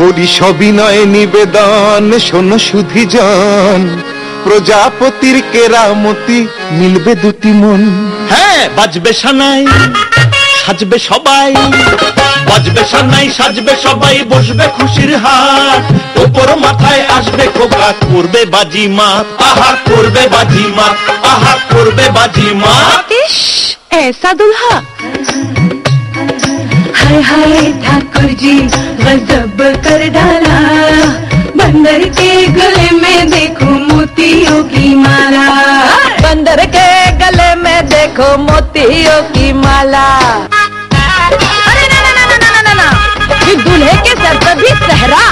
করি সবিনয় নিবেদন, শোনো সুধীজন, প্রজাপতির কেরামতি মিলবে দুটি মন। হ্যাঁ, বাজবে সানাই, সাজবে সবাই, বাজবে সানাই, সাজবে সবাই, বসবে খুশির হাট, ওপর মাথায় আসবে খোকা, করবে বাজি মাত, আহা করবে বাজি মাত, আহা করবে বাজি মাত। ইস, ऐसा दुल्हा। हाय हाय ठाकुर जी गजब कर डाला, बंदर के गले में देखो मोतियों की माला, बंदर के गले में देखो मोतियों की माला। अरे ना ना ना ना ना ना ना, ये दूल्हे के सर पर भी सहरा।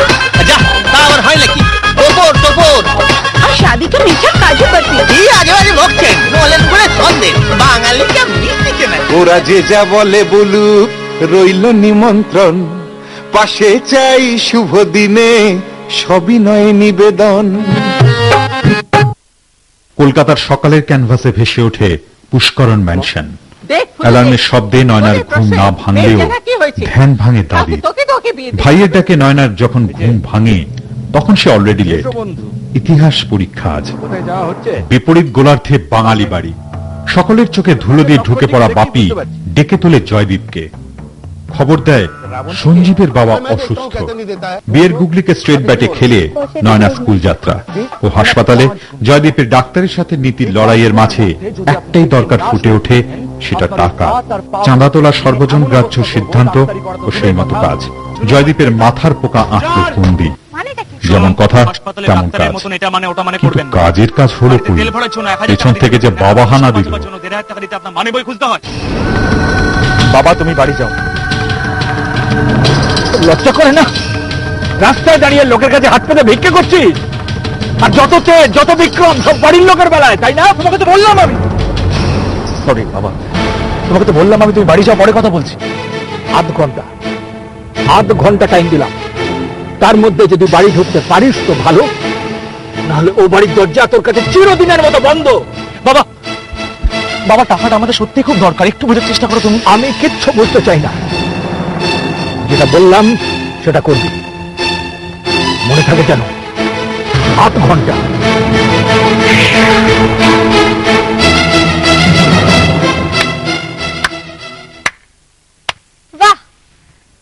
जा तावर হয় নাকি? টোপর টোপর। और शादी के मीठा काजू बर्फी। এই আগেবারে ভক্তেন বলেন করে সন্দেহ বাঙালিকে মিষ্টি কেন? ওরা যে যা বলে বলুক, রইল নিমন্ত্রণ, পাশে চাই শুভ দিনে সবিনয় নিবেদন। কলকাতার সকালের ক্যানভাসে ভেসে ওঠে পুষ্করণ ম্যানশন। অ্যালার্মের শব্দে নয়নার ঘুম না ভাঙলেও ধ্যান ভাঙে দাবি। ভাইয়ের ডাকে নয়নার যখন ঘুম ভাঙে তখন সে অলরেডি লেট। ইতিহাস পরীক্ষা আজ। বিপরীত গোলার্ধে বাঙালি বাড়ি। সকলের চোখে ধুলো দিয়ে ঢুকে পড়া বাপি ডেকে তোলে জয়দীপকে। খবর দেয় সঞ্জীবের বাবা অসুস্থ। বিয়ের গুগলিকে স্ট্রেট ব্যাটে খেলে নয়না স্কুল যাত্রা ও হাসপাতালে জয়দীপের ডাক্তারের সাথে নীতির লড়াইয়ের মাঝে একটাই দরকার ফুটে ওঠে, সেটা টাকা। চাঁদা তোলা সর্বজন গ্রাহ্য সিদ্ধান্ত ও সেই মতো কাজ। জয়দীপের মাথার পোকা আঁকড়ে বন্দি। যেমন কথা তেমন কাজ, কিন্তু কাজের কাজ হলো পেছন থেকে যে বাবা হানা দিল। বাবা তুমি বাড়ি যাও। লজ্জা করে না? রাস্তায় দাঁড়িয়ে লোকের কাছে হাত পেতে ভিক্ষে করছিস, আর যত তেজ যত বিক্রম সব বাড়ির লোকের বেলায়, তাই না? তোমাকে তো বললাম আমি। সরি বাবা, তোমাকে তো বললাম আমি, তুমি বাড়ি যাও, পরে কথা বলছি। আধ ঘন্টা টাইম দিলাম, তার মধ্যে যদি বাড়ি ঢুকতে পারিস তো ভালো, নাহলে ও বাড়ির দরজা তোর কাছে চিরদিনের মতো বন্ধ। বাবা বাবা টাকাটা আমাদের সত্যি খুব দরকার, একটু বোঝার চেষ্টা করো তুমি। আমি কিচ্ছু বুঝতে চাই না, যেটা বললাম সেটা করবি, মনে থাকে যেন। আধ ঘন্টা। বাহ,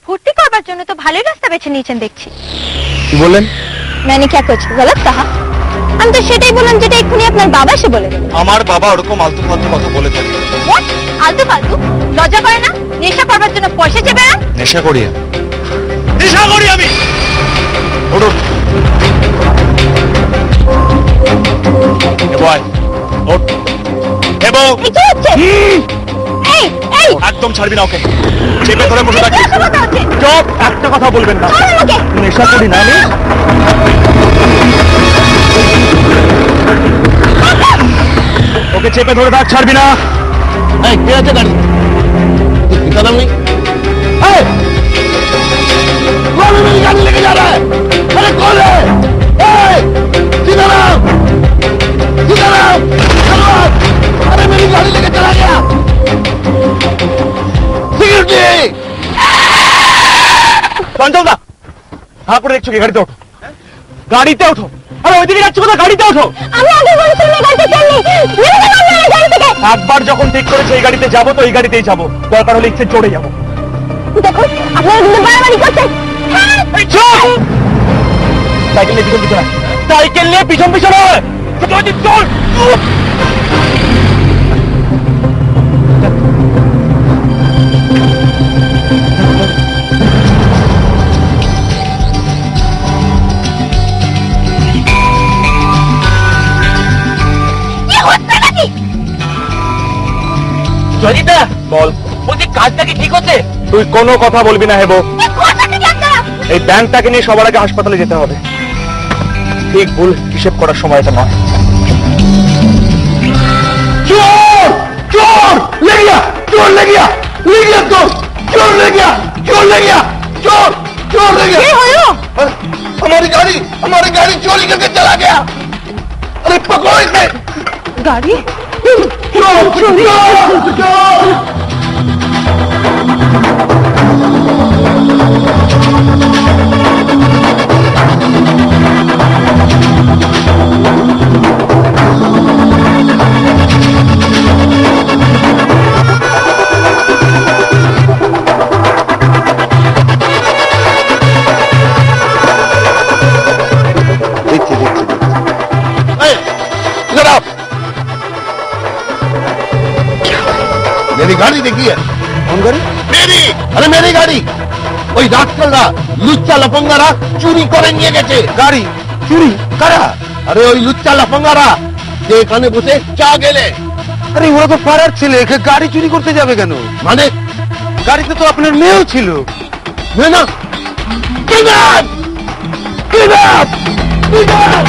ফুর্তি করবার জন্য তো ভালোই রাস্তা বেছে নিয়েছেন দেখছি। কি বললেন? मैंने क्या कुछ गलत कहा? আমি তো সেটাই বললাম যেটা এক্ষুনি আপনার বাবা এসে বলে গেল। আমার বাবা ওরকম আলতু ফালতু কথা বলে থাকে। আলতু ফালতু? লজ্জা করে না? নেশা করবার জন্য পয়সা চেয়ে বেড়ান। নেশা করি আমি। ওঠো। একদম ছাড়বি না ওকে, চেপে ধরে বসে থাকবি। চুপ, একটা কথা বলবেন না। নেশা করি না আমি। ওকে চেপে ধরে থাক, ছাড়বি না। কে আছে গাড়ি? गाड़ी लेके जा रहा है। अरे कौन है? सीताराम, सीताराम, अरे मेरी गाड़ी लेके चला गया। सिक्योरिटी। চঞ্চল দা, হ্যাঁ করে দেখছো কি? গাড়িতে ওঠো, গাড়িতে ওঠো। আরে ওইদিকে যাচ্ছ কোথায়? গাড়িতে ওঠো। আমি আগে বলেছি আমি গাড়িতে চলনি। গাড়ি থেকে একবার যখন ঠিক করেছো এই গাড়িতে যাবো তো এই গাড়িতেই যাবো, দরকার হলে ইচ্ছে চড়ে যাবো। দেখো আপনারা কিন্তু বাড়াবাড়ি করছেন। সাইকেল নিয়ে পিছন পিছন, সাইকেল নিয়ে পিছন পিছন হয়। চল জয়িতা বল, বলছি কাজটা কি ঠিক হচ্ছে? তুই কোনো কথা বলবি না হেবো। এই ব্যাংকটাকে নিয়ে সবার আগে হাসপাতালে যেতে হবে। ঠিক ভুল হিসেব করার সময় এটা নয়। চোর চোর ले गया, चोर ले गया, ले गया तो चोर ले गया, चोर ले गया, चोर चोर ले गया। हमारी गाड़ी चोरी करके चला गया। अरे पकड़ो इसे। गाड़ी चोर चोर चोर। की है? कौन गाड़ी? मेरी। अरे मेरी गाड़ी। ওই রাস্তাটা লুচ্চা লফঙ্গারা চুরি করে নিয়ে গেছে। গাড়ি চুরি কারা? আরে ওই লুচ্চা লফঙ্গারা যে এখানে বসে চা গেলে। আরে ওরা তো পাড়ার ছেলে, গাড়ি চুরি করতে যাবে কেন? মানে গাড়িতে তো আপনার মেয়েও ছিল। মেয়ে না? কিডন্যাপ! কিডন্যাপ! কিডন্যাপ!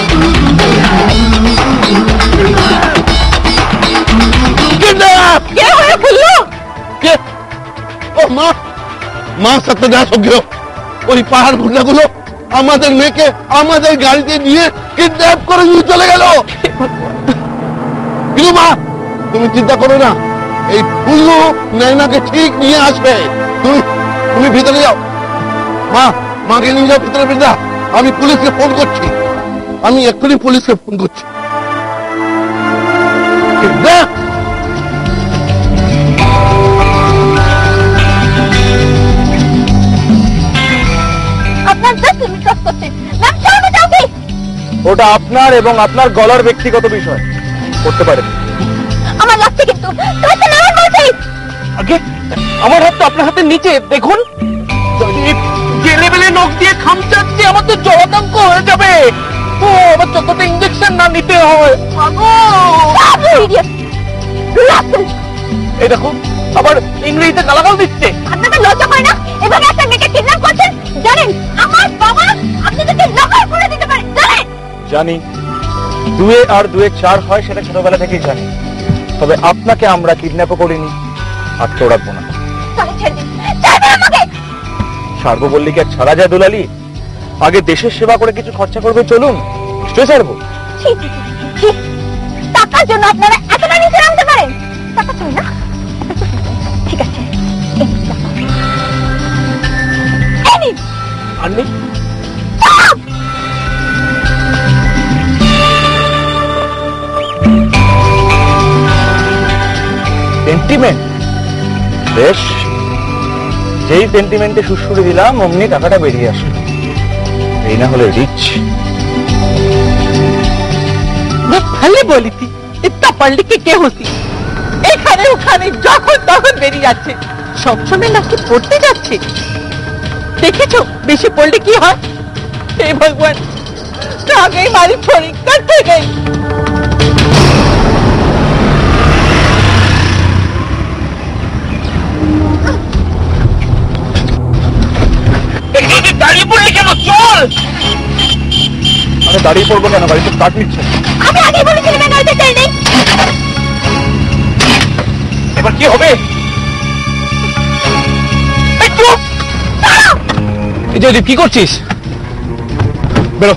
কিডন্যাপ! কে হয়ে বললো? কে? ও মা, মা সত্যনাশ हो गया। ওই পাহাড় গুন্ডাগুলো আমাদের মেয়েকে আমাদের গাড়িতে নিয়ে কিডন্যাপ করে নিয়ে চলে গেল। কিন্তু মা, তুমি চিন্তা করো না, এই ফুল্লু নয়নাকে ঠিক নিয়ে আসবে। তুমি ভিতরে যাও। মা, মাকে নিয়ে যাও ভিতরে। বৃন্দা, আমি পুলিশকে ফোন করছি। আমি এক্ষুনি পুলিশকে ফোন করছি। কিডন্যাপ! আপনার জাস্ট মিসকাস করছেন। ম্যাম চলো যাও। ওটা আপনার এবং আপনার গলার ব্যক্তিগত বিষয়, করতে পারেন। আমার লাগছে কিন্তু তোমাকে নামান বলছি। আগে আমার হাত তো আপনার হাতের নিচে, দেখুন। যে লেভেলে নখ দিয়ে খামচাচ্ছে, আমার তো জলাতঙ্ক হয়ে যাবে। ও আমার যতটা ইঞ্জেকশন না নিতে হয়। এই দেখো, আবার ইংরেজিতে গালাগাল দিচ্ছে। আপনাদের লজ্জা হয় না? এভাবে একটা মেয়েকে কিডন্যাপ করছেন। জানেন আমার বাবা আপনাদেরকে লকার করে দিতে পারে, জানেন? জানি, 2 আর 2 4 হয়, সেটা ছোটবেলা থেকেই জানি। তবে আপনাকে আমরা কিডন্যাপও করিনি, হাতকেও রাখবো না। তাহলে ছেড়ে দিন, ছাড়বেন আমাকে। ছাড়বো বললি কি আর ছাড়া যায় দুলালি? আগে দেশের সেবা করে কিছু খরচা করবে, চলুন নিশ্চয় ছাড়বো। ছি, ছি, ছি, ছি। টাকার জন্য আপনারা এতটা নিচে নামতে পারেন? টাকা চাই না? ঠিক আছে, এই নিন টাকা। এই নিন। আননি আহ! সেন্টিমেন্ট, বেশ। যেই সেন্টিমেন্টে সুড়সুড়ি দিলাম অমনি টাকাটা বেরিয়ে আসলো। এই না হলে রিচ। मैं पहले बोली थी इतना पढ़ लिख के क्या होती। এখানে ওখানে যখন তখন বেরিয়ে যাচ্ছে, সবসময় নাকি পড়তে যাচ্ছে। দেখেছো বেশি পড়লে কি হয়? হে ভগবান, कहाँ गई हमारी छोरी, कट्टे गई। দাঁড়িয়ে পড়লি কেন? চল। আরে দাঁড়িয়ে পড়বো কেন? গাড়ি তো স্টার্ট নিচ্ছে। আমি আগেই বলেছিলাম এই গাড়িতে তেল নেই। এবার কি হবে? এই চুপ! এই যে কি করছিস? বেরো।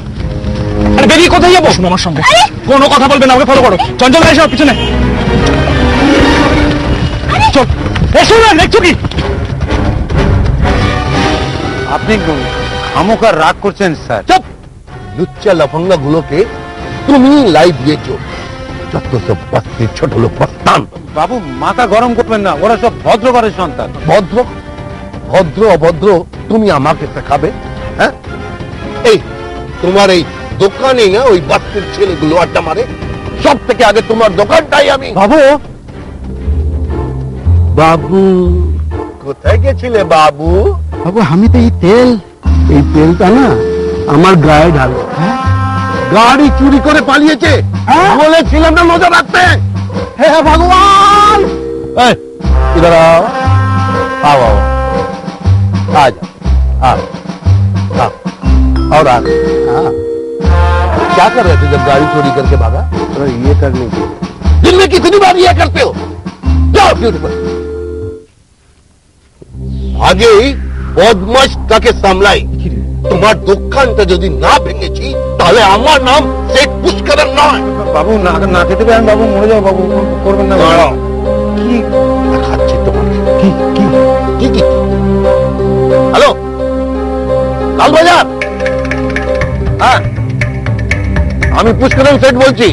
আরে বেরিয়ে কোথায় যাবো? শোনো আমার সঙ্গে, কোনো কথা বলবে না, আমাকে ফলো করো। চঞ্চল গাড়ি সব পিছনে চল। এসো না, দেখছো কি? আপনি খামোকার রাগ করছেন স্যার। চুপ! লুচ্চা লফঙ্গা গুলোকে তুমি লাইভ দিয়েছো। যত সব বাচ্চা ছোট লোক বস্তান। বাবু মাথা গরম করবেন না, ওরা সব ভদ্র ঘরের সন্তান। ভদ্র ভদ্র অভদ্র তুমি আমাকে শেখাবে? হ্যাঁ, এই তোমার এই দোকানে না ওই বাচ্চার ছেলেগুলো আড্ডা মারে। সব থেকে আগে তোমার দোকানটাই আমি। বাবু, বাবু কোথায় গেছিলে বাবু? বাবু আমি তো এই তেলটা না আমার গায়ে ঢালো। গাড়ি চুরি করে পালিয়েছে। বলেছিলাম না নজর রাখতে। হে ভগবান! इधर आओ, आओ आओ, आ जाओ, आओ, आओ, और आ क्या कर रहे थे जब गाड़ी चोरी करके भागा? ये करने की दिन में कितनी बार ये करते हो? जाओ ड्यूटी पर। আগেই বদমাশটাকে সামলাই। তোমার দোকানটা যদি না ভেঙেছি তাহলে আমার নাম শেখ পুষ্করণ নয়। বাবু না খেতে পারেন বাবু, মরে যাও বাবু, করবেন না। কি দেখাচ্ছি তোমাকে? কি কি কি কি? হ্যালো, লালবাজার? হ্যাঁ, আমি পুষ্করণ শেঠ বলছি।